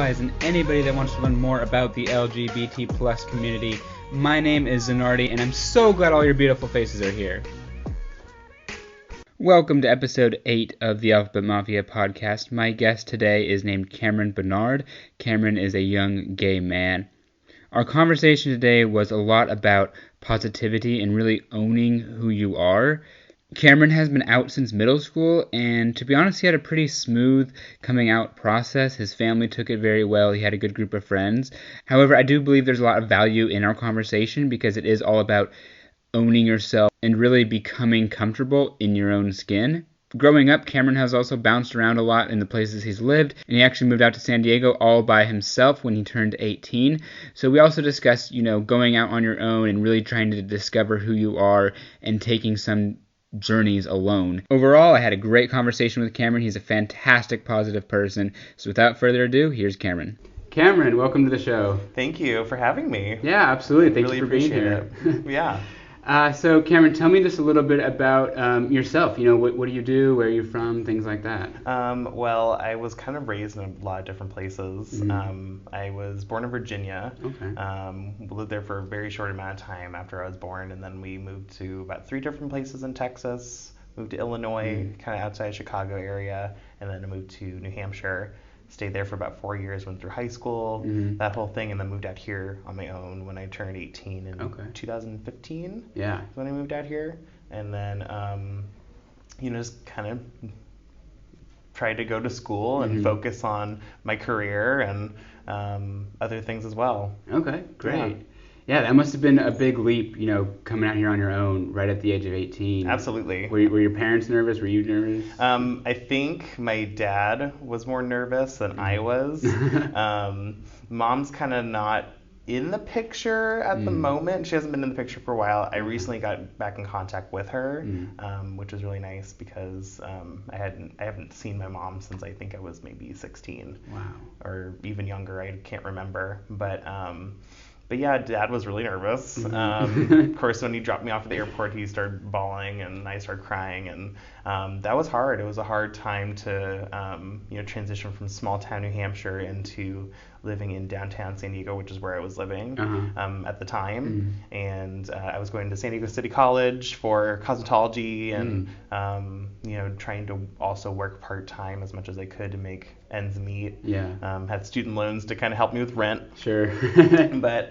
allies, and anybody that wants to learn more about the LGBT plus community. My name is Zanardi, and I'm so glad all your beautiful faces are here. Welcome to episode 8 of the Alphabet Mafia podcast. My guest today is named Cameron Bernard. Cameron is a young gay man. Our conversation today was a lot about positivity and really owning who you are. Cameron has been out since middle school, and to be honest, he had a pretty smooth coming out process. His family took it very well. He had a good group of friends. However, I do believe there's a lot of value in our conversation because it is all about owning yourself and really becoming comfortable in your own skin. Growing up, Cameron has also bounced around a lot in the places he's lived, and he actually moved out to San Diego all by himself when he turned 18. So we also discussed, going out on your own and really trying to discover who you are and taking some journeys alone. Overall, I had a great conversation with Cameron. He's a fantastic, positive person. So without further ado, here's Cameron. Cameron, welcome to the show. Thank you for having me. Yeah, absolutely. Thank really you for being here. Yeah. So Cameron, tell me just a little bit about yourself. What do you do? Where are you from? Things like that. Well, I was kind of raised in a lot of different places. Mm-hmm. I was born in Virginia. Okay. Lived there for a very short amount of time after I was born, and then we moved to about 3 different places in Texas. Moved to Illinois, kind of outside Chicago area, and then I moved to New Hampshire. Stayed there for about 4 years, went through high school, that whole thing, and then moved out here on my own when I turned 18 in 2015. Yeah. When I moved out here. And then, just kind of tried to go to school and focus on my career and other things as well. Okay, great. Yeah, that must have been a big leap, coming out here on your own right at the age of 18. Absolutely. Were your parents nervous? Were you nervous? I think my dad was more nervous than I was. Mom's kind of not in the picture at the moment. She hasn't been in the picture for a while. I recently got back in contact with her, which was really nice because I haven't seen my mom since I think I was maybe 16. Wow. Or even younger. I can't remember. But yeah, Dad was really nervous. Of course, when he dropped me off at the airport, he started bawling and I started crying, and that was hard. It was a hard time to transition from small town New Hampshire into living in downtown San Diego, which is where I was living at the time. And I was going to San Diego City College for cosmetology and trying to also work part-time as much as I could to make ends meet. Yeah. Had student loans to kind of help me with rent. Sure. But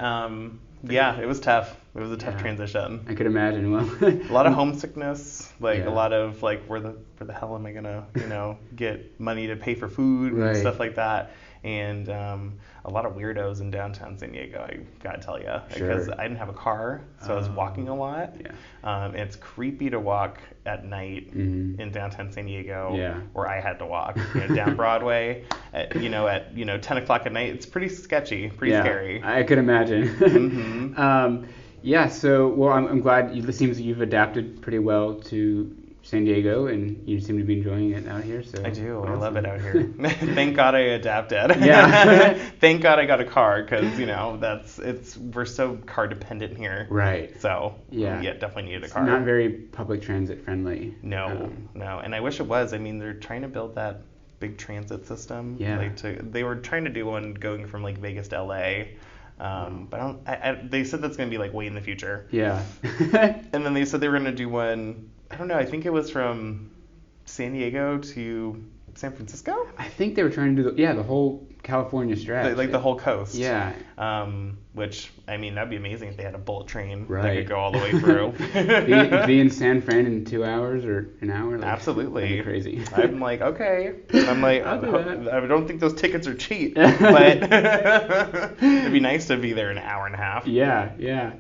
yeah, it was tough. It was a tough transition. I could imagine. Well, a lot of homesickness, a lot of where the hell am I gonna get money to pay for food and stuff like that. And a lot of weirdos in downtown San Diego, I gotta tell you, because I didn't have a car, so I was walking a lot. Yeah. It's creepy to walk at night in downtown San Diego, where I had to walk down Broadway at 10 o'clock at night. It's pretty sketchy, pretty scary. I could imagine. Yeah. So I'm glad. It seems that you've adapted pretty well to San Diego, and you seem to be enjoying it out here. So I do. Awesome. I love it out here. Thank God I adapted. Yeah. Thank God I got a car because we're so car dependent here. Right. So definitely needed a car. It's not very public transit friendly. No, and I wish it was. I mean, they're trying to build that big transit system. Yeah. They were trying to do one going from Vegas to LA. But they said that's going to be way in the future. Yeah. And then they said they were going to do one. I don't know. I think it was from San Diego to San Francisco. I think they were trying to do the whole California stretch. The whole coast. Yeah. Which, I mean, that'd be amazing if they had a bullet train that could go all the way through. be in San Fran in 2 hours or an hour. Absolutely. Crazy. I'm okay. I don't think those tickets are cheap, but it'd be nice to be there in an hour and a half. Yeah.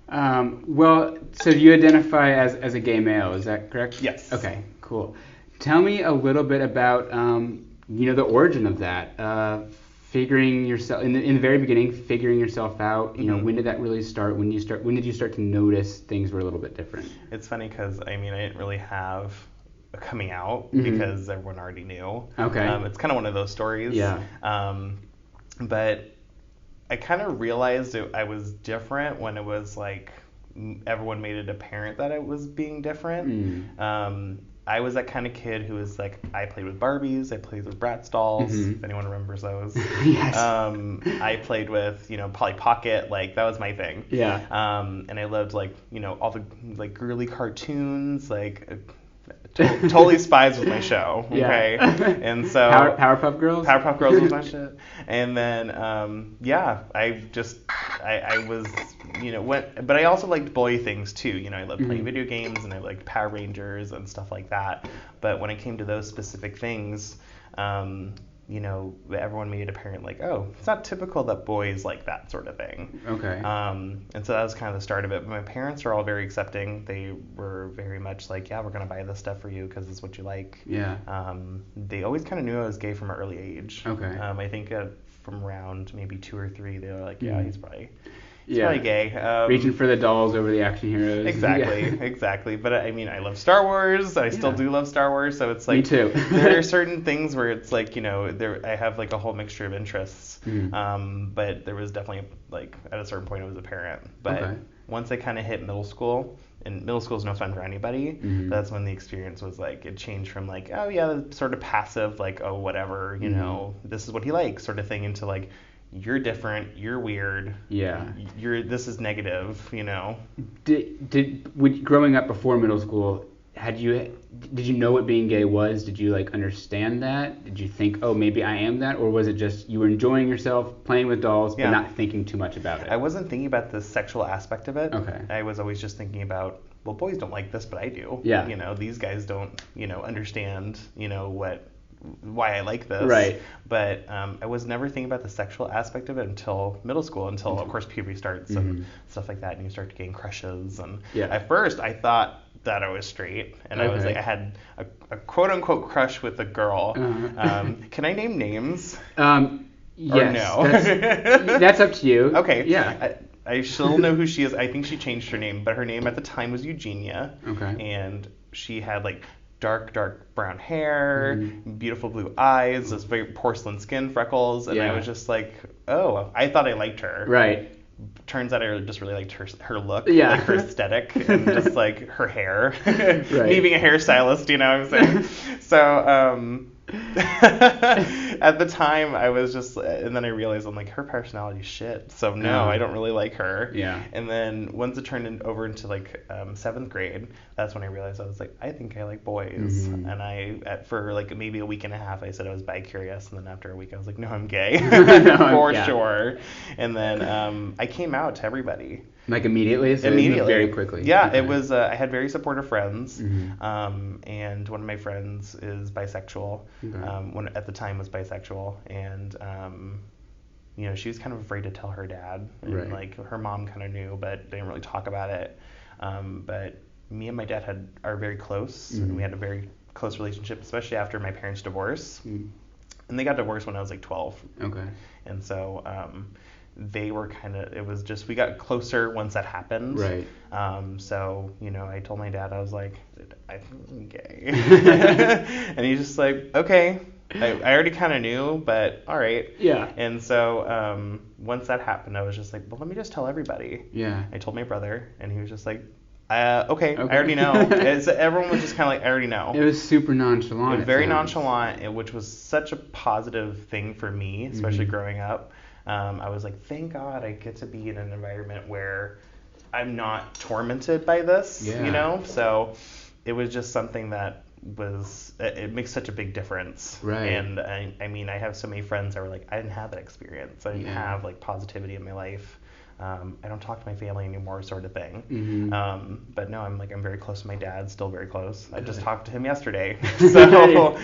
Well, so you identify as a gay male, is that correct? Yes. Okay, cool. Tell me a little bit about the origin of that. Figuring yourself in the very beginning, figuring yourself out. When did that really start? When did you start to notice things were a little bit different? It's funny because I didn't really have a coming out because everyone already knew. Okay. It's kind of one of those stories. Yeah. But I kind of realized I was different when it was everyone made it apparent that I was being different. I was that kind of kid who was like, I played with Barbies, I played with Bratz dolls, if anyone remembers those. Yes. I played with, Polly Pocket, like that was my thing. Yeah. And I loved like, all the like girly cartoons, like totally Spies was my show. Okay. Yeah. And so Powerpuff Girls? Powerpuff Girls was my shit. And then I was but I also liked boy things too. I loved playing video games and I liked Power Rangers and stuff like that. But when it came to those specific things, everyone made it apparent like, oh, it's not typical that boys like that sort of thing. Okay. And so that was kind of the start of it. But my parents are all very accepting. They were very much like, yeah, we're going to buy this stuff for you because it's what you like. Yeah. They always kind of knew I was gay from an early age. Okay. I think from around maybe 2 or 3, they were like, yeah, he's probably gay. Reaching for the dolls over the action heroes. Exactly. But I love Star Wars. I still do love Star Wars. So it's like, me too. there are certain things where it's like, I have like a whole mixture of interests. But there was definitely like at a certain point it was apparent. But once I kind of hit middle school, and middle school is no fun for anybody, that's when the experience was like, it changed from like, oh yeah, sort of passive, like, oh whatever, this is what he likes sort of thing, into like, you're different, you're weird. Yeah. This is negative, Growing up before middle school, did you know what being gay was? Did you like understand that? Did you think, oh, maybe I am that? Or was it just you were enjoying yourself, playing with dolls, but not thinking too much about it? I wasn't thinking about the sexual aspect of it. Okay. I was always just thinking about, well, boys don't like this, but I do. Yeah. These guys don't, understand, why I like this. Right. But I was never thinking about the sexual aspect of it until middle school, until of course puberty starts and stuff like that, and you start to gain crushes. And at first I thought that I was straight, and I was like, I had a quote unquote crush with a girl. Can I name names? Yes. Or no? That's up to you. Okay. Yeah. I still know who she is. I think she changed her name, but her name at the time was Eugenia. Okay. And she had like dark brown hair, beautiful blue eyes, this very porcelain skin, freckles, and I was just like, oh, I thought I liked her. Right. Turns out I just really liked her look, like her aesthetic, and just like her hair. Right. Me being a hairstylist, you know what I'm saying? So, at the time I was just, and then I realized I'm like, her personality's shit, so no, I don't really like her. Yeah. And then once it turned over into like 7th grade, that's when I realized I was like, I think I like boys. And for like maybe a week and a half I said I was bi-curious, and then after a week I was like, no, I'm gay. For sure. And then I came out to everybody. Like immediately? So immediately. Very quickly. Yeah, okay. It was, I had very supportive friends, and one of my friends is bisexual, one at the time was bisexual, and, she was kind of afraid to tell her dad, and like her mom kind of knew, but they didn't really talk about it, but me and my dad are very close, and we had a very close relationship, especially after my parents' divorce, and they got divorced when I was like 12. Okay. And so, they were we got closer once that happened. Right. So, I told my dad, I was like, I think I'm gay. And he's just like, okay. I already kind of knew, but all right. Yeah. And so once that happened, I was just like, well, let me just tell everybody. Yeah. I told my brother, and he was just like, okay. I already know. Everyone was just kind of like, I already know. It was super nonchalant. It was very nonchalant, which was such a positive thing for me, especially growing up. I was like, thank God I get to be in an environment where I'm not tormented by this, So it was just something that it makes such a big difference. Right. And I have so many friends that were like, I didn't have that experience. I didn't have like positivity in my life. I don't talk to my family anymore, sort of thing. But no, I'm very close to my dad, still very close. I just talked to him yesterday. So,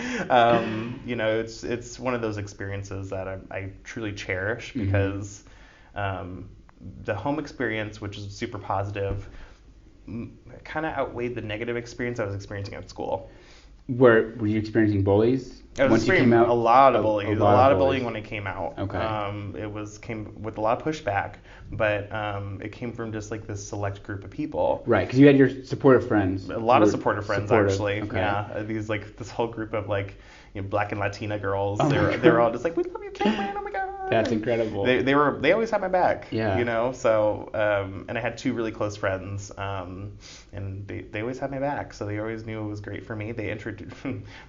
it's one of those experiences that I truly cherish, because the home experience, which is super positive, kind of outweighed the negative experience I was experiencing at school. Were you experiencing bullies? I was experiencing a lot of bullying. A lot of bullying when I came out. Okay. It came with a lot of pushback, but it came from just like this select group of people. Right, because you had your supportive friends. A lot of supportive friends, actually. Okay. Yeah, this whole group of Black and Latina girls. They were all just like, we love you, Cameron. Oh my God. That's incredible. They always had my back. Yeah. You know, so and I had two really close friends, and they always had my back, so they always knew it was great for me. They introduced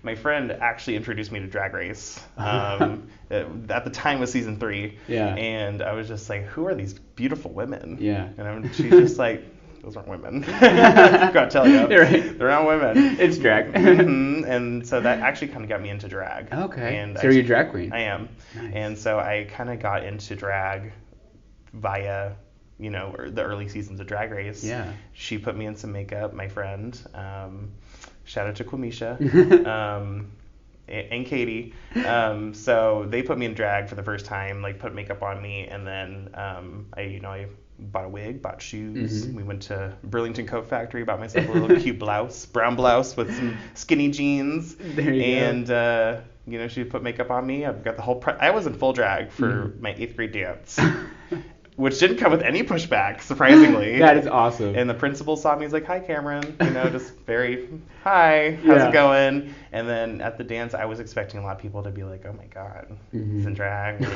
my friend actually introduced me to Drag Race. At the time was season 3. Yeah. And I was just like, who are these beautiful women? Yeah. And she's just like, those aren't women. Gotta tell you. Right. They're not women. It's drag. And so that actually kind of got me into drag. Okay. And so you're a drag queen? I am. Nice. And so I kind of got into drag via, the early seasons of Drag Race. Yeah. She put me in some makeup, my friend. Shout out to Quamisha. And Katie. So they put me in drag for the first time, like put makeup on me, and then I bought a wig, bought shoes. We went to Burlington Coat Factory, bought myself a little cute blouse, brown blouse with some skinny jeans. There you go. And she put makeup on me. I've got the whole I was in full drag for my 8th grade dance. Which didn't come with any pushback, surprisingly. That is awesome. And the principal saw me. He's like, "Hi, Cameron." Just very, "Hi, how's it going?" And then at the dance, I was expecting a lot of people to be like, "Oh my God, he's in drag."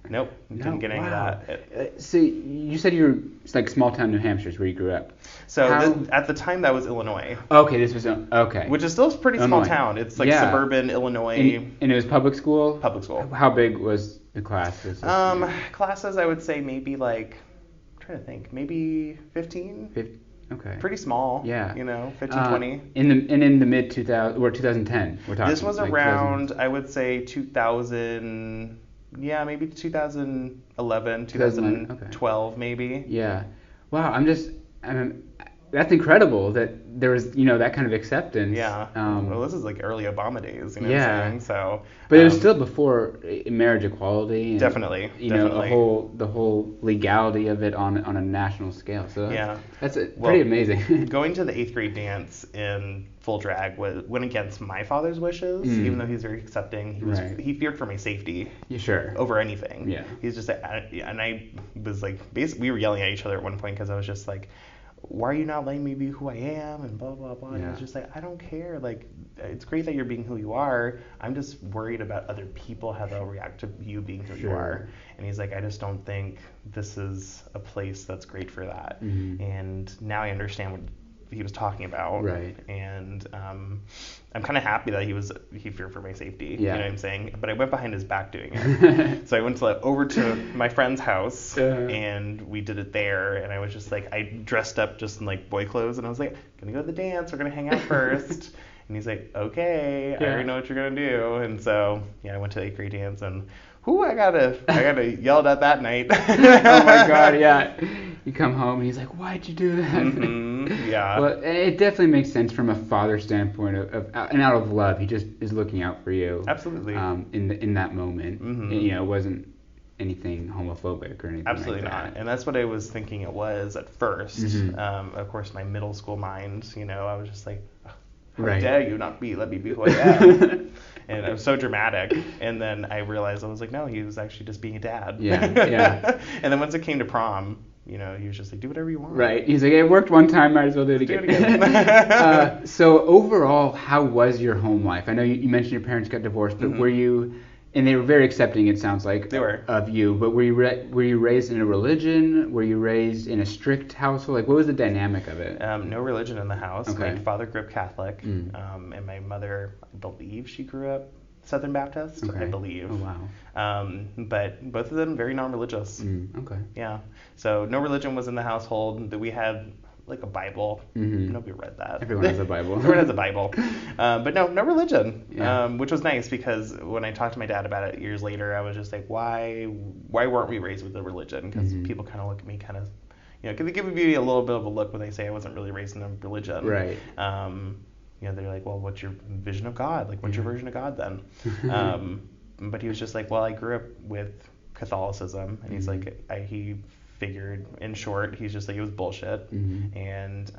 Nope, didn't get any of that. So you said you were like small town New Hampshire is where you grew up. So at the time, that was Illinois. Okay, this was okay. Which is still a pretty small town. It's like suburban Illinois. And it was public school? Public school. How big was the classes? Classes, I would say maybe like, I'm trying to think, maybe 15? Okay. Pretty small. Yeah. 15, 20. In the mid 2000 or 2010, we're talking. This was like around, I would say 2000. Yeah, maybe 2011, 2012, maybe. Yeah. Wow, that's incredible that there was, that kind of acceptance. Yeah. Well, this is like early Obama days, what I'm saying? So. But it was still before marriage equality. And, definitely. The whole legality of it on a national scale. So that's pretty amazing. Going to the 8th grade dance in full drag went against my father's wishes, even though he's very accepting. He feared for my safety. Yeah, sure. Over anything. Yeah. He's just and I was like, basically, we were yelling at each other at one point because I was just like, why are you not letting me be who I am, and blah blah blah. And he was just like, I don't care, like, it's great that you're being who you are, I'm just worried about other people, how they'll react to you being who you are. And he's like, I just don't think this is a place that's great for that. And now I understand what he was talking about. Right. And I'm kind of happy that he feared for my safety. Yeah. You know what I'm saying? But I went behind his back doing it. So I went over to my friend's house and we did it there. And I was just like, I dressed up just in like boy clothes and I was like, gonna go to the dance. We're gonna hang out first. And he's like, okay, I already know what you're gonna do. And so I went to the 8th grade dance and I got yelled at that night. Oh my God, yeah. You come home and he's like, why'd you do that? Yeah. Well, it definitely makes sense from a father standpoint and out of love. He just is looking out for you. Absolutely. In that moment. And, it wasn't anything homophobic or anything Absolutely like that. not. And that's what I was thinking it was at first. Of course, my middle school mind, I was just like, how dare you not let me be who I am. And it was so dramatic. And then I realized, I was like, no, he was actually just being a dad. Yeah. And then once it came to prom, he was just like, do whatever you want. Right. He's like, it worked one time, might as well do it again. So overall, how was your home life? I know you mentioned your parents got divorced, but were you, and they were very accepting, it sounds like, they were. Of you, but were you raised in a religion? Were you raised in a strict household? Like, what was the dynamic of it? No religion in the house. Okay. My father grew up Catholic, and my mother, I believe she grew up Southern Baptist, I believe. Oh, wow. But both of them very non-religious. Okay. Yeah. So no religion was in the household. That we had like a Bible. Nobody read that. Everyone has a Bible. Everyone has a Bible. But no religion. Yeah. Which was nice because when I talked to my dad about it years later, I was just like, why weren't we raised with a religion? Because people kind of look at me kind of, they give me a little bit of a look when they say I wasn't really raised in a religion. Right. They're like, well, what's your vision of God? Like, what's your version of God then? But he was just like, well, I grew up with Catholicism, and he's like, he figured, in short, he's just like, it was bullshit, and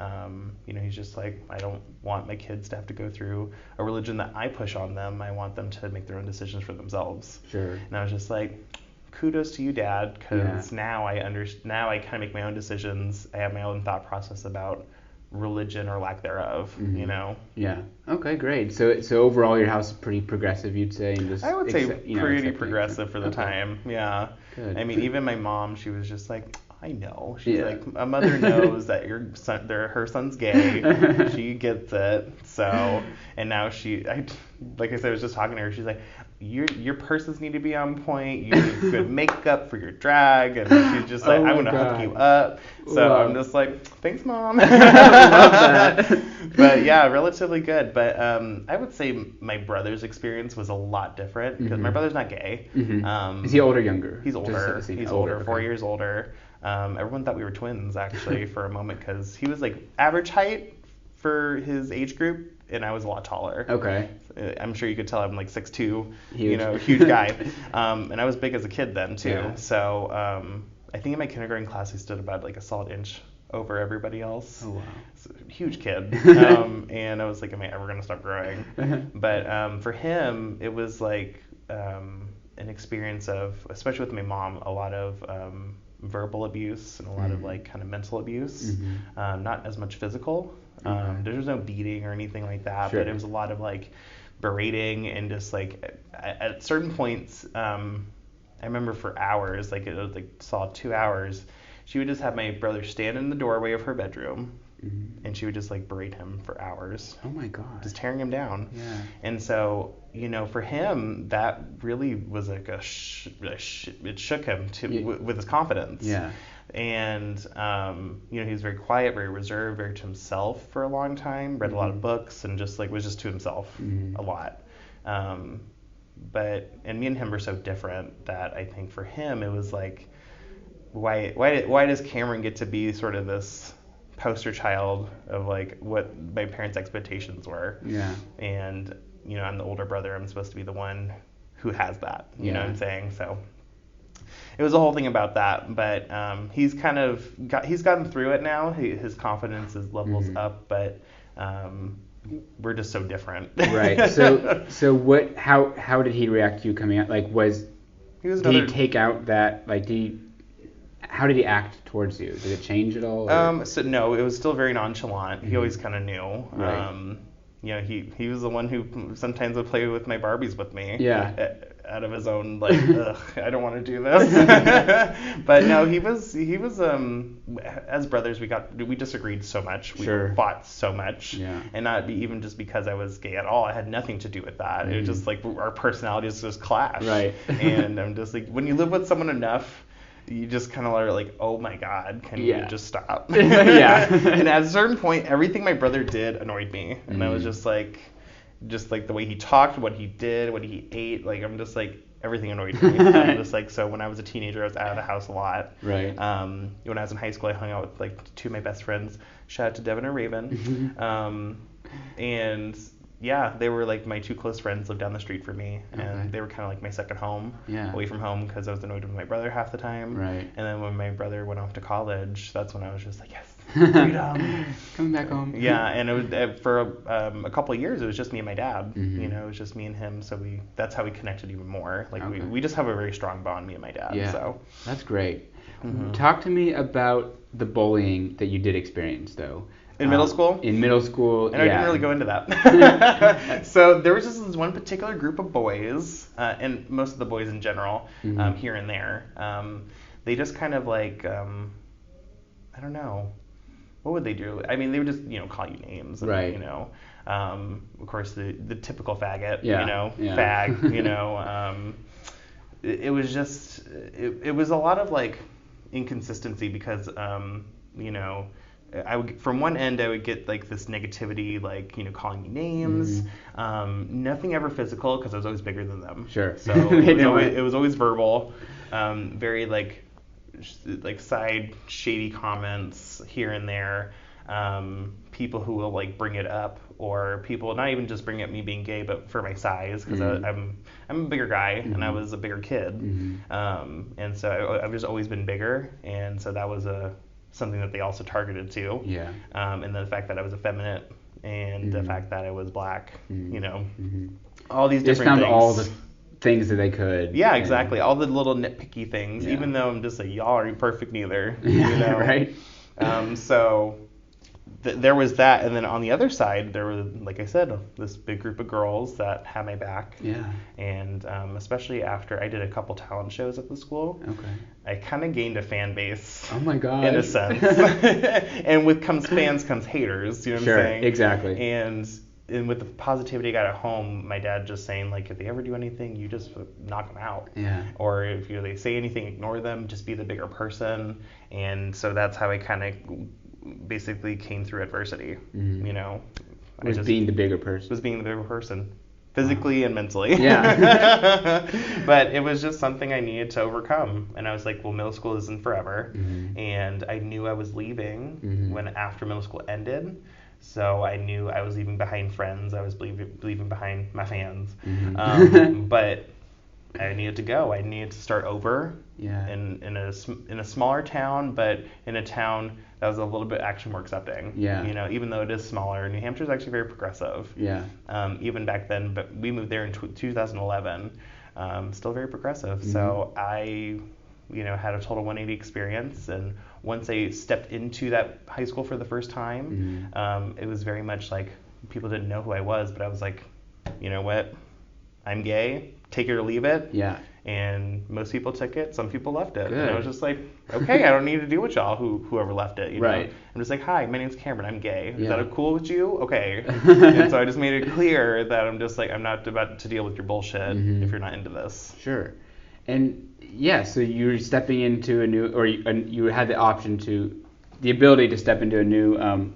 he's just like, I don't want my kids to have to go through a religion that I push on them. I want them to make their own decisions for themselves. Sure. And I was just like, kudos to you, Dad, because now I kind of make my own decisions. I have my own thought process about religion or lack thereof, Mm-hmm. you know. Yeah. Okay, great. So overall, your house is pretty progressive, you'd say, and just I would say pretty accepting. progressive for the time. Yeah. Good. I mean, even my mom, she was just like, I know. She's Yeah. like, a mother knows that her son's gay. She gets it. So, and now like I said, I was just talking to her. She's like, your purses need to be on point. You need good makeup for your drag. And she's just like, Oh I my want to hook God. you up. So Wow. I'm just like, thanks, Mom. Love that. But yeah, relatively good. But I would say my brother's experience was a lot different because my brother's not gay. Is he older or younger? He's older. Just He's older, okay. 4 years older. Everyone thought we were twins actually for a moment because he was like average height for his age group, and I was a lot taller. Okay. I'm sure you could tell I'm like 6'2", you Huge. know, huge guy. And I was big as a kid then too. Yeah. So I think in my kindergarten class he stood about like a solid inch over everybody else. Oh wow. So, huge kid. And I was like, am I ever gonna stop growing? But for him, it was like an experience of, especially with my mom, a lot of verbal abuse and a lot of like kind of mental abuse. Not as much physical. There was no beating or anything like that, Sure. but it was a lot of like berating and just like at certain points, I remember for hours, like it was like solid 2 hours, she would just have my brother stand in the doorway of her bedroom, and she would just like berate him for hours. Oh my God. Just tearing him down. Yeah. And so, you know, for him, that really was like it shook him with his confidence. Yeah. And, you know, he was very quiet, very reserved, very to himself for a long time, read a lot of books, and just like was just to himself a lot. And me and him were so different that I think for him it was like, why does Cameron get to be sort of this poster child of like what my parents' expectations were? Yeah. And, you know, I'm the older brother. I'm supposed to be the one who has that. You know what I'm saying? So it was a whole thing about that. But he's gotten through it now. His confidence, his levels up. But we're just so different. Right. So what? How did he react to you coming out? Like, did he take out that? Like, how did he act towards you? Did it change at all? So no, it was still very nonchalant. He always kind of knew. Right. You know, he was the one who sometimes would play with my Barbies with me. Yeah. Out of his own like, ugh, I don't want to do this. But no, he was as brothers we disagreed so much. We fought so much. Yeah. And not even just because I was gay at all. I had nothing to do with that. It was just like our personalities just clashed. Right. And I'm just like, when you live with someone enough, you just kind of are like, oh my God, can you just stop? Yeah. And at a certain point, everything my brother did annoyed me. And I was just like the way he talked, what he did, what he ate, like I'm just like, everything annoyed me. I'm just like, so when I was a teenager, I was out of the house a lot. Right. When I was in high school, I hung out with like two of my best friends. Shout out to Devin and Raven. And yeah, they were like my two close friends, lived down the street from me, and they were kind of like my second home, away from home, because I was annoyed with my brother half the time. Right. And then when my brother went off to college, that's when I was just like, yes, freedom. Coming back home. Yeah, and it was for a couple of years, it was just me and my dad. You know, it was just me and him, so that's how we connected even more. Like we just have a very strong bond, me and my dad. Yeah. So That's great. Talk to me about the bullying that you did experience, though. In middle school? In middle school, and I didn't really go into that. So there was just this one particular group of boys, and most of the boys in general, here and there. They just kind of like, I don't know, what would they do? I mean, they would just, you know, call you names. And, right. You know, of course, the typical faggot, yeah. you know, yeah. fag, you know. It was just, it was a lot of like inconsistency because, you know, from one end I would get like this negativity, like, you know, calling me names. Nothing ever physical because I was always bigger than them. Sure. So it was always verbal, very like side shady comments here and there. People who will like bring it up, or people not even just bring up me being gay, but for my size, because I'm a bigger guy and I was a bigger kid, and so I've just always been bigger, and so that was something that they also targeted too. Yeah. And the fact that I was effeminate, and the fact that I was black, you know, all these just different found things. all the things that they could. Yeah, exactly. All the little nitpicky things, even though I'm just like, y'all aren't perfect neither. You know? Right. So there was that, and then on the other side, there was, like I said, this big group of girls that had my back. Yeah. And especially after I did a couple talent shows at the school, I kind of gained a fan base. Oh my god. In a sense. And with fans comes haters. You know what I'm saying? Exactly. And with the positivity I got at home, my dad just saying, like, if they ever do anything, you just knock them out. Yeah. Or if they say anything, ignore them. Just be the bigger person. And so that's how I kind of basically came through adversity. You know, being the bigger person. Was being the bigger person, physically and mentally. Yeah. But it was just something I needed to overcome. And I was like, well, middle school isn't forever. And I knew I was leaving when after middle school ended. So I knew I was leaving behind friends. I was leaving behind my fans. But I needed to go. I needed to start over. Yeah. In a smaller town, but in a town that was a little bit actually more accepting. Yeah. You know, even though it is smaller, New Hampshire is actually very progressive. Yeah. Even back then, but we moved there in 2011. Still very progressive. So I, had a total 180 experience, and once I stepped into that high school for the first time, it was very much like people didn't know who I was, but I was like, you know what, I'm gay, take it or leave it. Yeah. And most people took it, some people left it. Good. And I was just like, okay, I don't need to deal with y'all, whoever left it. Right. I'm just like, hi, my name's Cameron, I'm gay. Is Yeah. that cool with you? Okay. And so I just made it clear that I'm just like, I'm not about to deal with your bullshit if you're not into this. Sure. And yeah, so you're stepping into a new, or you had the ability to step into a new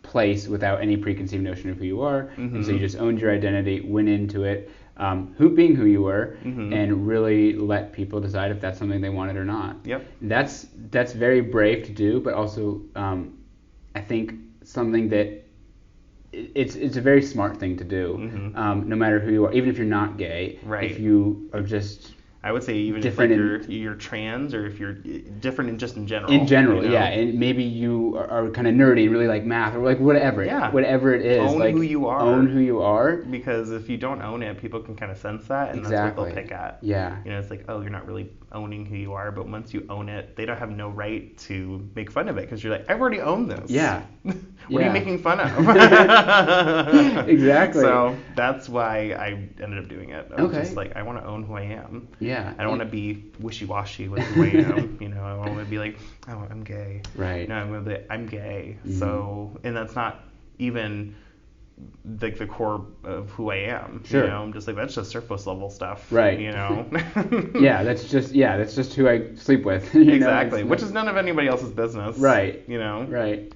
place without any preconceived notion of who you are. And so you just owned your identity, went into it, being who you were, and really let people decide if that's something they wanted or not. Yep. That's very brave to do, but also I think something that it's a very smart thing to do. No matter who you are, even if you're not gay, right. If you are just I would say even different if you're trans, or if you're different in general. In general, yeah, and maybe you are kind of nerdy and really like math or like whatever. Yeah. Whatever it is. Own like, who you are. Own who you are. Because if you don't own it, people can kind of sense that, and Exactly. that's what they'll pick at. Yeah. It's like, oh, you're not really owning who you are, but once you own it, they don't have no right to make fun of it, because you're like, I've already owned this. Yeah. What are you making fun of? Exactly. So that's why I ended up doing it. I was just like, I want to own who I am. Yeah. I don't want to be wishy-washy with who I am. I want to be like, oh, I'm gay. Right. No, I'm gay. So, and that's not even like the core of who I am. Sure. I'm just like, that's just surface level stuff. Right. Yeah, that's just who I sleep with. Exactly. Which is none of anybody else's business. Right. Right.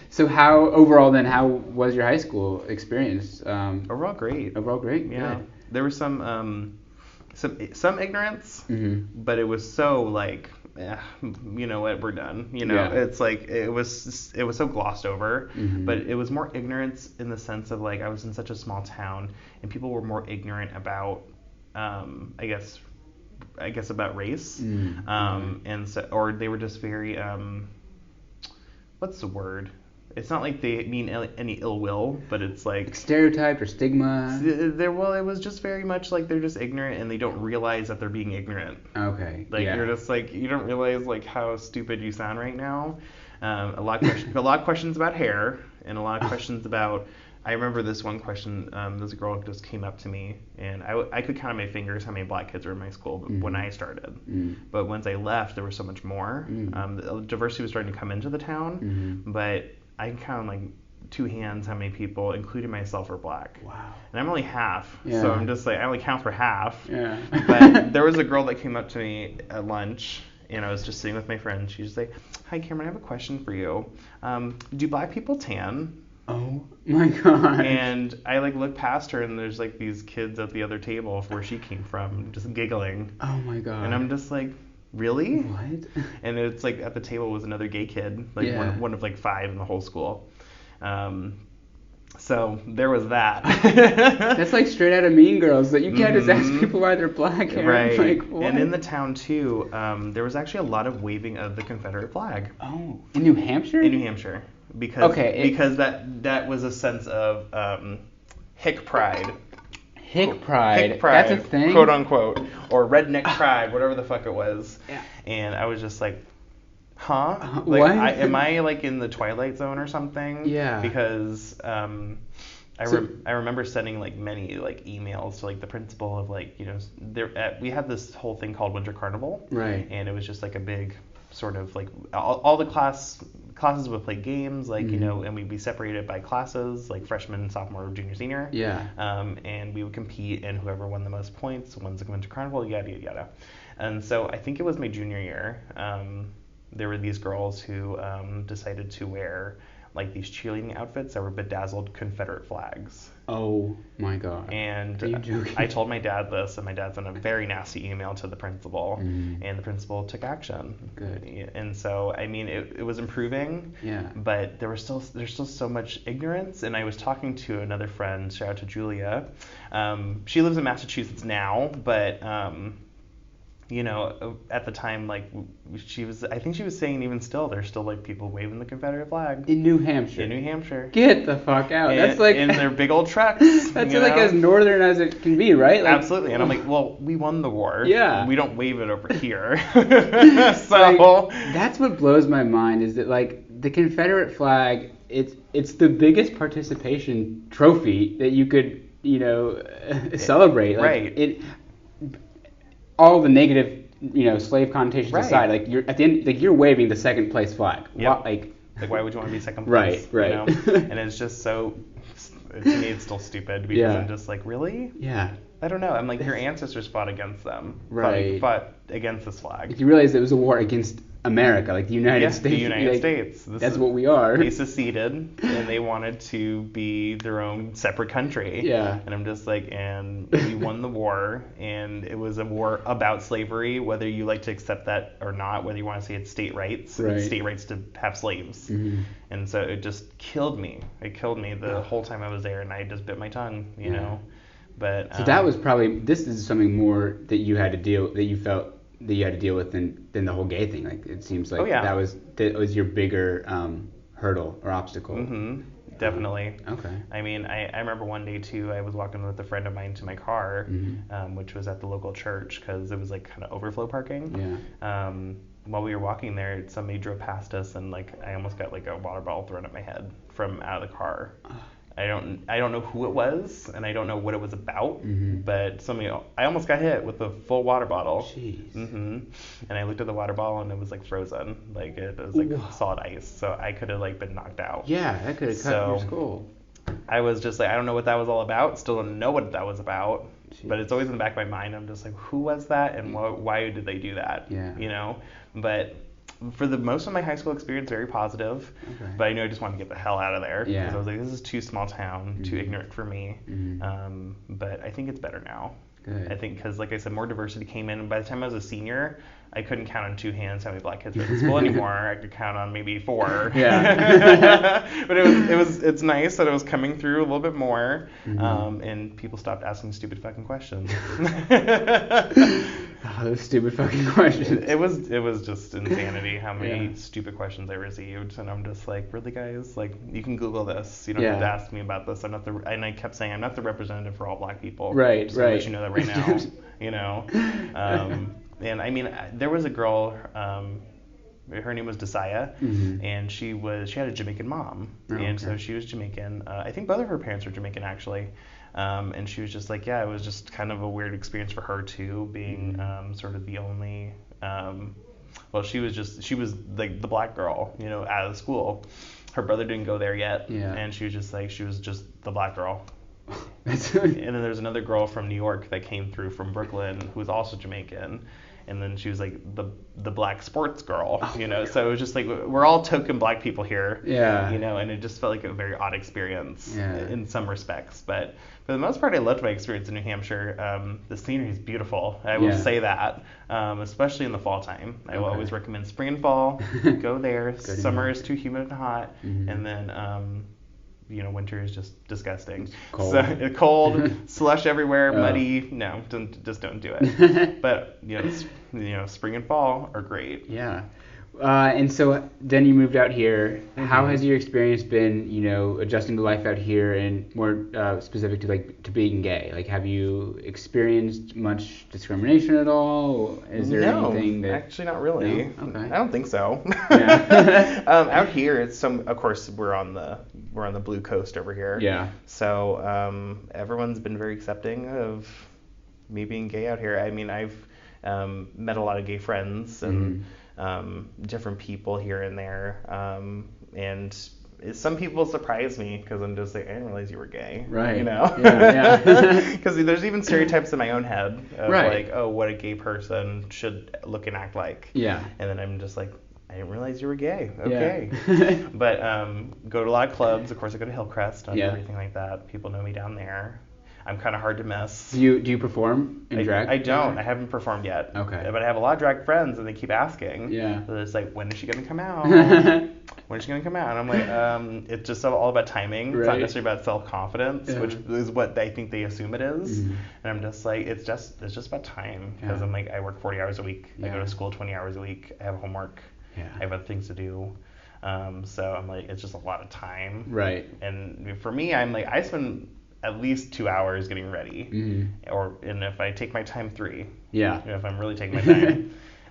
So how was your high school experience? Overall great. Yeah. Good. There was some ignorance, but it was so like, you know what, we're done. It's like it was so glossed over, but it was more ignorance in the sense of like I was in such a small town and people were more ignorant about I guess about race, and so, or they were just very what's the word? It's not like they mean any ill will, but it's like stereotype or stigma. Well, it was just very much like they're just ignorant and they don't realize that they're being ignorant. Okay. Like you're just like, you don't realize like how stupid you sound right now. A lot of questions about hair, and a lot of questions about. I remember this one question. This girl just came up to me, and I could count on my fingers how many black kids were in my school when I started. But once I left, there was so much more. The diversity was starting to come into the town, but I can count on like two hands how many people, including myself, are black. Wow. And I'm only half, so I'm just like, I only count for half. Yeah. But there was a girl that came up to me at lunch, and I was just sitting with my friend. She was like, hi, Cameron, I have a question for you. Do black people tan? Oh my god. And I like look past her, and there's like these kids at the other table where she came from, just giggling. Oh my god. And I'm just like, really? What? And it's like at the table was another gay kid, like one of like 5 in the whole school. So there was that. That's like straight out of Mean Girls, that you can't just ask people why they're black. Right. Like, what? And in the town too, there was actually a lot of waving of the Confederate flag. Oh, in New Hampshire? In New Hampshire, because that was a sense of hick pride. Hick pride. Hick pride. That's a thing? Quote unquote. Or redneck pride, whatever the fuck it was. Yeah. And I was just like, Huh? What? Am I like in the Twilight Zone or something? Yeah. Because I remember sending like many like emails to like the principal of like, you know, we had this whole thing called Winter Carnival. Right. And it was just like a big sort of like all the classes would play games, like, you know, and we'd be separated by classes, like freshman, sophomore, junior, senior. Yeah. And we would compete, and whoever won the most points wins the Winter Carnival, yada, yada, yada. And so I think it was my junior year. There were these girls who decided to wear like these cheerleading outfits that were bedazzled Confederate flags. Oh my God. And Are you joking? I told my dad this, and my dad sent a very nasty email to the principal, and the principal took action. Good. And so, I mean, it was improving. Yeah. But there's still so much ignorance. And I was talking to another friend, shout out to Julia. She lives in Massachusetts now, but you know, at the time, like, I think she was saying even still, there's still, like, people waving the Confederate flag. In New Hampshire. In New Hampshire. Get the fuck out. That's like... In their big old trucks. That's like as northern as it can be, right? Like, absolutely. And I'm like, well, we won the war. Yeah. We don't wave it over here. So... Like, that's what blows my mind, is that, like, the Confederate flag, it's the biggest participation trophy that you could, you know, celebrate. Like, right. All the negative, you know, slave connotations right. aside, like you're at the end, like you're waving the second place flag. Yep. Like why would you want to be second place? Right. You know? And it's just so, to me, it's still stupid because I'm just like, really? Yeah. I don't know. I'm like, your ancestors fought against them. Right. Fought against this flag. Like you realize it was a war against America, like the United States. The United States. That's what we are. They seceded, and they wanted to be their own separate country. Yeah. And I'm just like, and we won the war, and it was a war about slavery, whether you like to accept that or not, whether you want to say it's state rights, right. State rights to have slaves. Mm-hmm. And so it just killed me. It killed me the whole time I was there, and I just bit my tongue, you know. But so that was probably, this is something more that you had to deal, that you felt that you had to deal with than the whole gay thing. Like it seems like that was your bigger hurdle or obstacle. Mm-hmm. Definitely. Okay. I mean, I remember one day too, I was walking with a friend of mine to my car, which was at the local church because it was like kind of overflow parking. Yeah. While we were walking there, somebody drove past us, and like I almost got like a water bottle thrown at my head from out of the car. I don't know who it was, and I don't know what it was about, but I almost got hit with a full water bottle. Jeez. And I looked at the water bottle, and it was like frozen, like it was like solid ice. So I could have like been knocked out. Yeah, that could have cut your skull. I was just like, I don't know what that was all about. Still don't know what that was about. Jeez. But it's always in the back of my mind. I'm just like, who was that, and why did they do that? Yeah. You know, but. For the most of my high school experience, very positive. Okay. But I knew I just wanted to get the hell out of there. Yeah. Because I was like, this is too small town, too ignorant for me. But I think it's better now. Good. I think because, like I said, more diversity came in. And by the time I was a senior, I couldn't count on two hands how many black kids were at the school anymore. I could count on maybe 4. Yeah. But it's nice that it was coming through a little bit more, and people stopped asking stupid fucking questions. Those stupid fucking questions. It was just insanity how many stupid questions I received, and I'm just like, really, guys? Like, you can Google this. You don't have to ask me about this. And I kept saying I'm not the representative for all black people. Right. Just to let you know that right now. You know. And I mean, there was a girl. Her name was Desaya, and she had a Jamaican mom, and so she was Jamaican. I think both of her parents were Jamaican actually, and she was just like, it was just kind of a weird experience for her too, being sort of the only. Well, she was like the black girl, you know, out of the school. Her brother didn't go there yet, and she was just the black girl. And then there's another girl from New York that came through from Brooklyn who was also Jamaican. And then she was like the black sports girl, you know. So it was just like, we're all token black people here, you know. And it just felt like a very odd experience in some respects. But for the most part, I loved my experience in New Hampshire. The scenery is beautiful. I will say that, especially in the fall time. I will always recommend spring and fall. Go there. Summer is too humid and hot, and then. You know, winter is just disgusting. Cold. So, cold, slush everywhere, muddy. No, don't do it. But you know, spring and fall are great. Yeah. And so then you moved out here. How Mhm. has your experience been, adjusting to life out here and more specific to being gay? Like, have you experienced much discrimination at all? Is there No, anything that... actually not really. No? Okay. I don't think so. Yeah. Out here, it's some. Of course, we're on the blue coast over here. Yeah. So everyone's been very accepting of me being gay out here. I mean, I've met a lot of gay friends and different people here and there. And some people surprise me because I'm just like, I didn't realize you were gay. Right. You know? Yeah. Because there's even stereotypes in my own head of Right. like, oh, what a gay person should look and act like. Yeah. And then I'm just like, I didn't realize you were gay. Yeah. Okay. But go to a lot of clubs. Of course, I go to Hillcrest and Yeah. everything like that. People know me down there. I'm kind of hard to miss. Do you perform in drag? I don't. I haven't performed yet. Okay. But I have a lot of drag friends, and they keep asking. Yeah. So it's like, when is she gonna come out? When is she gonna come out? And I'm like, it's just all about timing. It's not Right. necessarily about self-confidence, Yeah. which is what I think they assume it is. Mhm. And I'm just like, it's just about time because Yeah. I'm like, I work 40 hours a week. I Yeah. go to school 20 hours a week. I have homework. Yeah. I have other things to do. So I'm like, it's just a lot of time. Right. And for me, I'm like, I spend at least 2 hours getting ready, and if I take my time, 3. Yeah. If I'm really taking my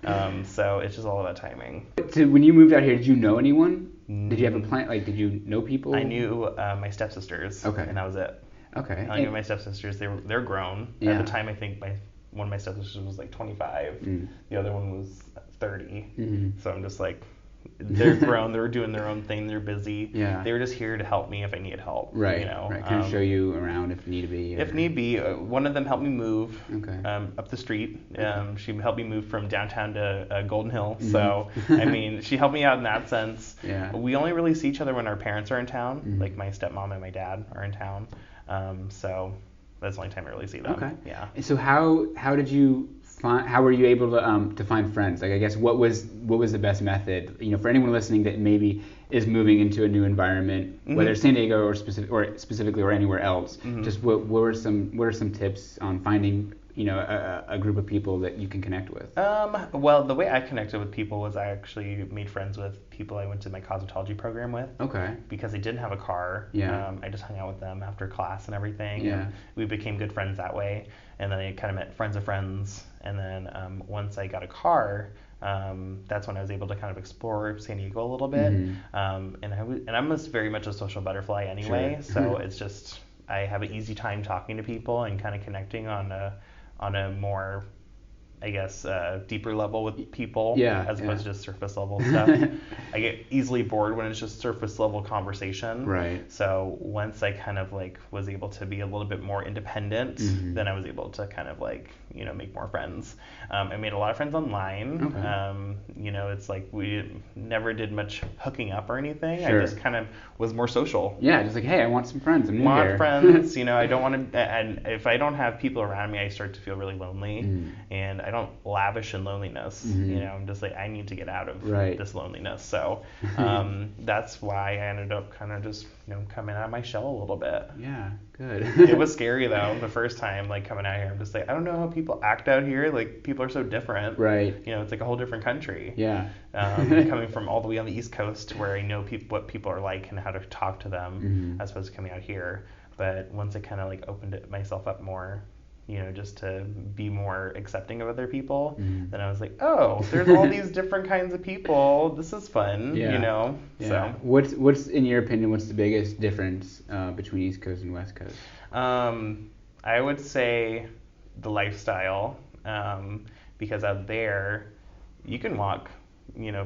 time. So it's just all about timing. So when you moved out here, did you know anyone? Did you have a plan? Like, did you know people? I knew my stepsisters. Okay. And that was it. Okay. I knew my stepsisters. They're grown. Yeah. At the time, I think one of my stepsisters was like 25. The other one was 30. So I'm just like, they're grown. They're doing their own thing. They're busy. Yeah. They were just here to help me if I needed help. Right. You know. Right. Kind of show you around if need be. If need be. One of them helped me move. Okay. Up the street. She helped me move from downtown to Golden Hill. So I mean, she helped me out in that sense. Yeah. We only really see each other when our parents are in town. Like my stepmom and my dad are in town. So that's the only time I really see them. Okay. Yeah. And so how did you find? How were you able to find friends? Like, I guess what was the best method? For anyone listening that maybe is moving into a new environment, whether it's San Diego or specifically or anywhere else. Just what are some tips on finding a group of people that you can connect with? Well, the way I connected with people was I actually made friends with people I went to my cosmetology program with. Okay. Because they didn't have a car. Yeah. I just hung out with them after class and everything. Yeah. And we became good friends that way. And then I kind of met friends of friends. And then once I got a car, that's when I was able to kind of explore San Diego a little bit. And I'm very much a social butterfly anyway. Sure. So it's just I have an easy time talking to people and kind of connecting on a more, I guess, deeper level with people, as opposed to just surface level stuff. I get easily bored when it's just surface level conversation. Right. So once I kind of like was able to be a little bit more independent, then I was able to kind of like make more friends. I made a lot of friends online. Okay. It's like we never did much hooking up or anything. Sure. I just kind of was more social. Yeah, just like, hey, I want some friends. I'm new Want here. friends, I don't want to, and if I don't have people around me, I start to feel really lonely, and I don't lavish in loneliness. I'm just like, I need to get out of this loneliness. So that's why I ended up kind of just coming out of my shell a little bit. Yeah, good. It was scary though the first time, like coming out here. I'm just like, I don't know how people act out here. Like people are so different. Right. It's like a whole different country. Yeah. Coming from all the way on the East Coast where I know what people are like and how to talk to them, as opposed to coming out here. But once I kind of like opened myself up more, just to be more accepting of other people, then I was like, oh, there's all these different kinds of people. This is fun, Yeah. So what's in your opinion, what's the biggest difference between East Coast and West Coast? I would say the lifestyle, because out there you can walk,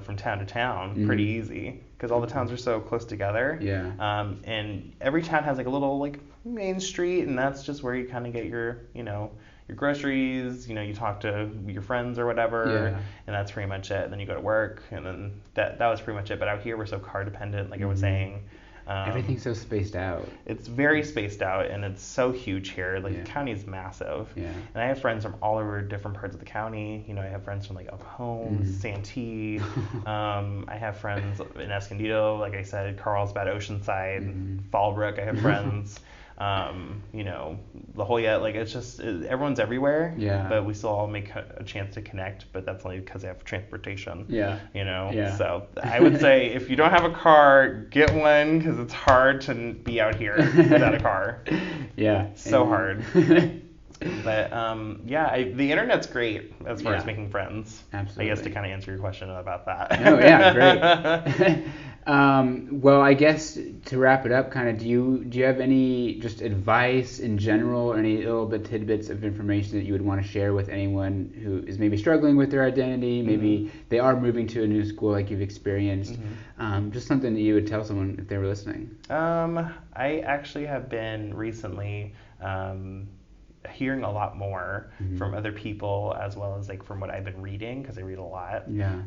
from town to town pretty easy because all the towns are so close together. Yeah. And every town has like a little like main street, and that's just where you kind of get your, your groceries, you talk to your friends or whatever, and that's pretty much it. And then you go to work, and then that was pretty much it. But out here we're so car dependent, like I was saying. Everything's so spaced out. It's very spaced out, and it's so huge here. Like the county is massive. Yeah. And I have friends from all over different parts of the county. I have friends from like El Cajon, Santee. I have friends in Escondido, like I said, Carlsbad, Oceanside, Fallbrook. I have friends. You know, La Jolla, like it's just everyone's everywhere. Yeah. But we still all make a chance to connect, but that's only because they have transportation. Yeah. You know. Yeah. So I would say if you don't have a car, get one because it's hard to be out here without a car. Yeah. So hard. But yeah, the internet's great as far as making friends. Absolutely. I guess to kind of answer your question about that. Oh yeah, great. Well, I guess to wrap it up, kind of, do you have any just advice in general, or any little bit tidbits of information that you would want to share with anyone who is maybe struggling with their identity, maybe they are moving to a new school like you've experienced, just something that you would tell someone if they were listening? I actually have been recently hearing a lot more from other people, as well as like from what I've been reading, because I read a lot. Yeah.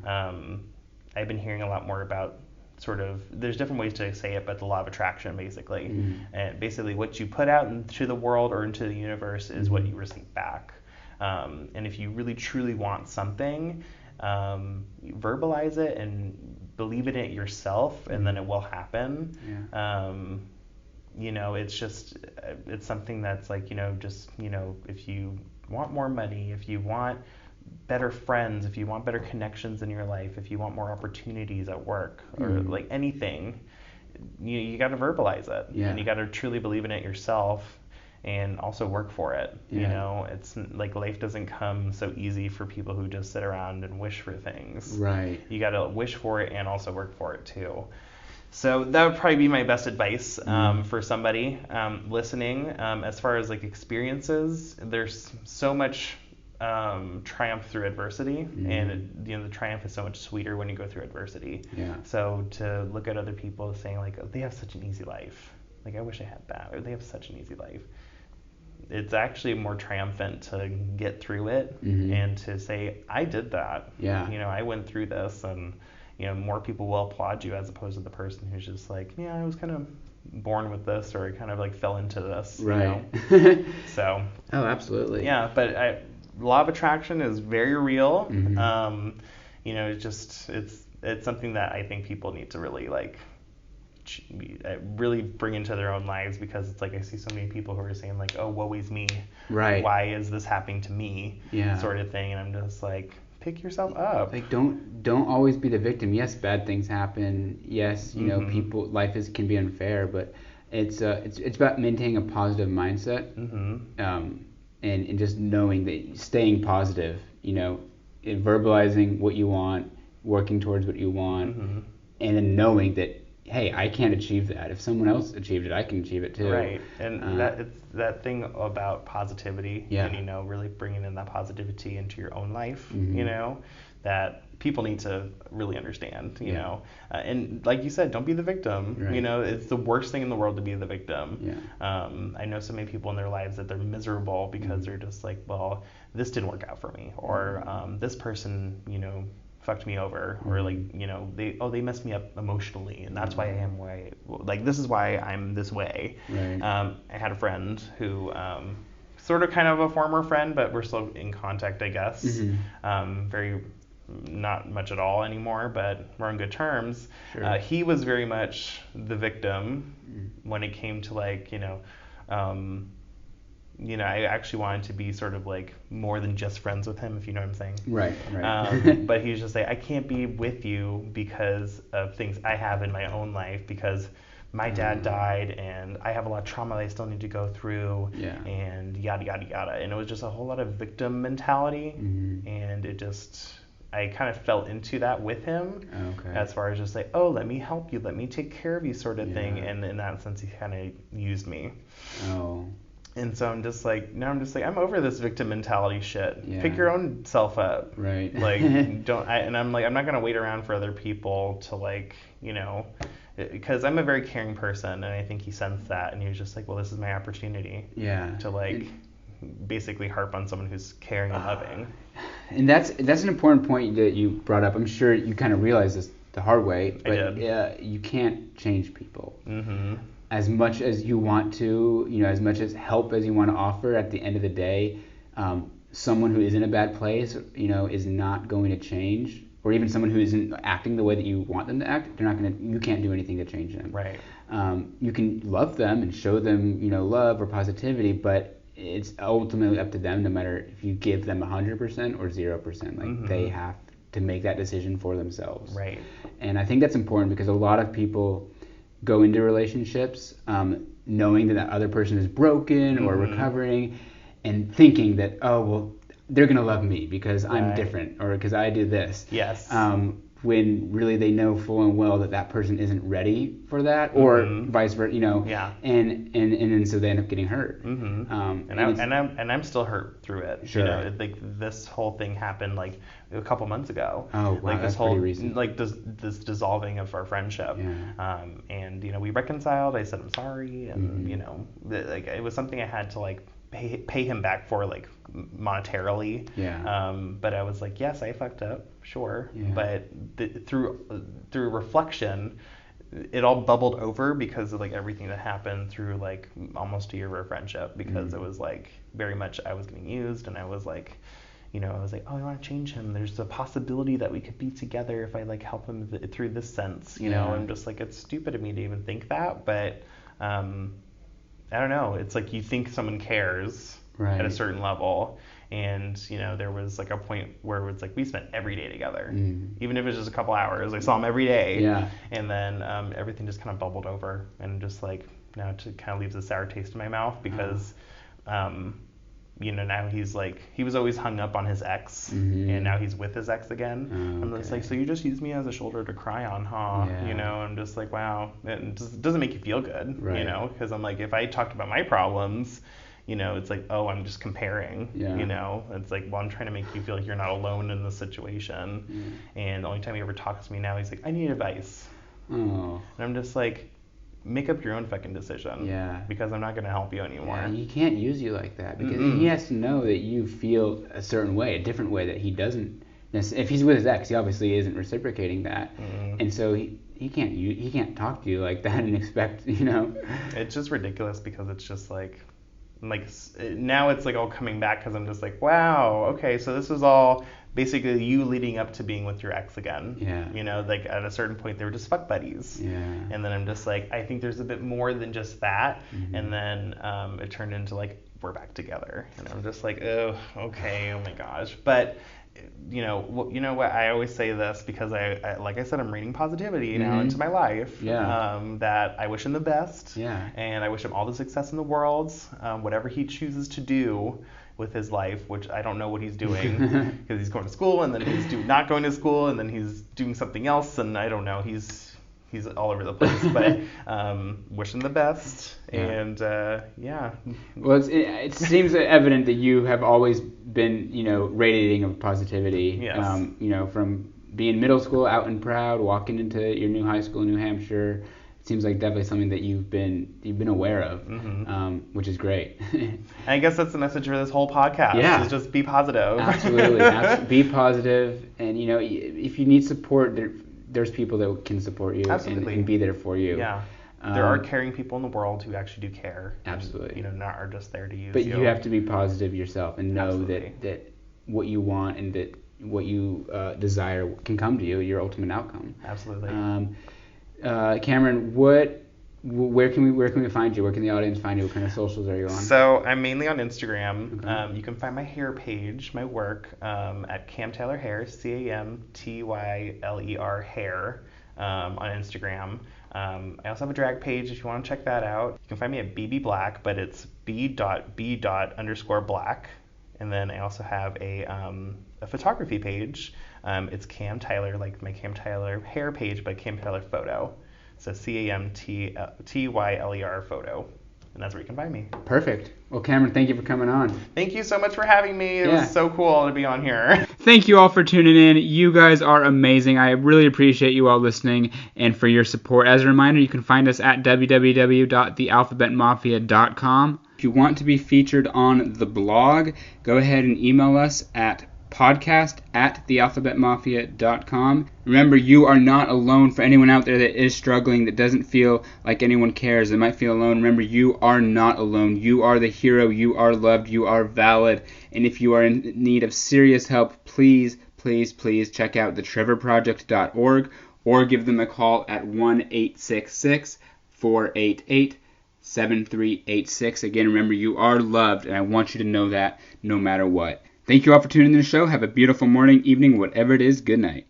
I've been hearing a lot more about sort of, there's different ways to say it, but the law of attraction, basically. And basically what you put out into the world or into the universe is what you receive back. And if you really truly want something, verbalize it and believe in it yourself, and then it will happen. Yeah. You know, it's something that's like, you know, just, you know, if you want more money, if you want better friends, if you want better connections in your life, if you want more opportunities at work, or like anything, you got to verbalize it. Yeah. And you got to truly believe in it yourself, and also work for it. Yeah. You know, it's like life doesn't come so easy for people who just sit around and wish for things. Right. You got to wish for it and also work for it too. So that would probably be my best advice for somebody listening. As far as like experiences, there's so much triumph through adversity, and you know, the triumph is so much sweeter when you go through adversity. Yeah. So to look at other people saying like, oh, they have such an easy life, like I wish I had that, or they have such an easy life. It's actually more triumphant to get through it and to say, I did that. Yeah. You know, I went through this, and you know, more people will applaud you as opposed to the person who's just like, yeah, I was kind of born with this, or I kind of like fell into this. Right. You know? So. Oh, absolutely. Yeah, but law of attraction is very real. You know, it's something that I think people need to really like really bring into their own lives, because it's like I see so many people who are saying like, oh, woe is me. Right. Why is this happening to me? Yeah. Sort of thing, and I'm just like, pick yourself up. Like don't always be the victim. Yes, bad things happen. Yes, you know, life can be unfair, but it's about maintaining a positive mindset. And just knowing that, staying positive, you know, and verbalizing what you want, working towards what you want, and then knowing that, hey, I can't achieve that. If someone else achieved it, I can achieve it too. Right, and it's that thing about positivity, and you know, really bringing in that positivity into your own life, you know, that people need to really understand, you know, and like you said, don't be the victim. Right. You know, it's the worst thing in the world to be the victim. Yeah. I know so many people in their lives that they're miserable because they're just like, well, this didn't work out for me, or this person, you know, fucked me over, or like, you know, they messed me up emotionally, and that's why I am why, like, this is why I'm this way. Right. I had a friend who sort of kind of a former friend, but we're still in contact, I guess. Very not much at all anymore, but we're on good terms. Sure. He was very much the victim when it came to like, you know, I actually wanted to be sort of like more than just friends with him, if you know what I'm saying. Right, right. But he was just like, I can't be with you because of things I have in my own life, because my dad died and I have a lot of trauma that I still need to go through, and yada, yada, yada. And it was just a whole lot of victim mentality, and I kind of fell into that with him, as far as just like, oh, let me help you, let me take care of you sort of thing. And in that sense, he kind of used me. Oh. And so I'm just like, I'm over this victim mentality shit. Yeah. Pick your own self up. Right. Like, I'm not going to wait around for other people to like, you know, because I'm a very caring person, and I think he sensed that, and he was just like, well, this is my opportunity. Yeah. To like, basically harp on someone who's caring and loving. And that's an important point that you brought up. I'm sure you kind of realized this the hard way, but I did. You can't change people. As much as you want to, you know, as much as help as you want to offer, at the end of the day, someone who is in a bad place, you know, is not going to change, or even someone who isn't acting the way that you want them to act, you can't do anything to change them. Right. You can love them and show them, love or positivity, but it's ultimately up to them, no matter if you give them 100% or 0%. Like, they have to make that decision for themselves. Right. And I think that's important because a lot of people go into relationships knowing that that other person is broken or recovering, and thinking that, oh, well, they're going to love me because I'm different or because I do this. Yes. When really they know full and well that that person isn't ready for that, or vice versa, Yeah. and then so they end up getting hurt. And I'm still hurt through it. Sure. Like, this whole thing happened like a couple months ago. Oh, wow, like, that's pretty recent. Like this dissolving of our friendship. Yeah. And we reconciled. I said I'm sorry, and like, it was something I had to like pay him back for, like, monetarily. Yeah. But I was like, yes, I fucked up, sure. Yeah. But through reflection, it all bubbled over because of like everything that happened through like almost a year of our friendship, because it was like very much I was getting used, and I was like, oh, I want to change him. There's a possibility that we could be together if I like help him through this sense, I'm just like, it's stupid of me to even think that, but I don't know. It's like you think someone cares at a certain level, and there was like a point where it was like we spent every day together, even if it was just a couple hours. I saw him every day, and then everything just kind of bubbled over, and just like now it kind of leaves a sour taste in my mouth because now he's like, he was always hung up on his ex, and now he's with his ex again. I'm just like, so you just use me as a shoulder to cry on, huh? I'm just like, wow, it just doesn't make you feel good, because I'm like, if I talked about my problems, it's like, oh, I'm just comparing, it's like, well, I'm trying to make you feel like you're not alone in the situation. And the only time he ever talks to me now, he's like, I need advice. And I'm just like, make up your own fucking decision. Because I'm not going to help you anymore. Yeah, he can't use you like that, because he has to know that you feel a certain way, a different way that he doesn't. If he's with his ex, he obviously isn't reciprocating that, and so he can't talk to you like that and expect. It's just ridiculous, because it's just like now it's like all coming back, because I'm just like, wow, okay, so this was all basically you leading up to being with your ex again. Like at a certain point they were just fuck buddies. And then I'm just like, I think there's a bit more than just that. And then it turned into like, we're back together, and I'm just like, oh, okay, oh my gosh. But what, I always say this because I like I said, I'm reading positivity now into my life. That I wish him the best. And I wish him all the success in the world, whatever he chooses to do with his life, which I don't know what he's doing, because he's going to school, and then he's not going to school, and then he's doing something else, and I don't know. He's all over the place, but wish him the best. And Well, it seems evident that you have always been, radiating of positivity. From being middle school, out and proud, walking into your new high school in New Hampshire. It seems like definitely something that you've been aware of, which is great. And I guess that's the message for this whole podcast. Is just be positive. Absolutely, be positive, and if you need support, there's people that can support you and be there for you. There are caring people in the world who actually do care. Absolutely. And, not are just there to use but you. You have to be positive yourself and know that what you want and that what you desire can come to you, your ultimate outcome. Absolutely. Cameron, where can we find you? Where can the audience find you? What kind of socials are you on? So I'm mainly on Instagram. Okay. You can find my hair page, my work, at Cam Tyler Hair, CAMTYLER Hair, on Instagram. I also have a drag page if you want to check that out. You can find me at BB Black, but it's b.b._black. And then I also have a photography page. It's Cam Tyler, like my Cam Tyler hair page, but Cam Tyler photo. So CAMTYLER photo. And that's where you can find me. Perfect. Well, Cameron, thank you for coming on. Thank you so much for having me. It was so cool to be on here. Thank you all for tuning in. You guys are amazing. I really appreciate you all listening and for your support. As a reminder, you can find us at www.thealphabetmafia.com. If you want to be featured on the blog, go ahead and email us at podcast@thealphabetmafia.com. Remember, you are not alone. For anyone out there that is struggling, that doesn't feel like anyone cares, that might feel alone, remember, you are not alone. You are the hero. You are loved. You are valid. And if you are in need of serious help, please please check out thetrevorproject.org or give them a call at 1-866-488-7386. Again, remember, you are loved, and I want you to know that no matter what. Thank you all for tuning in to the show. Have a beautiful morning, evening, whatever it is. Good night.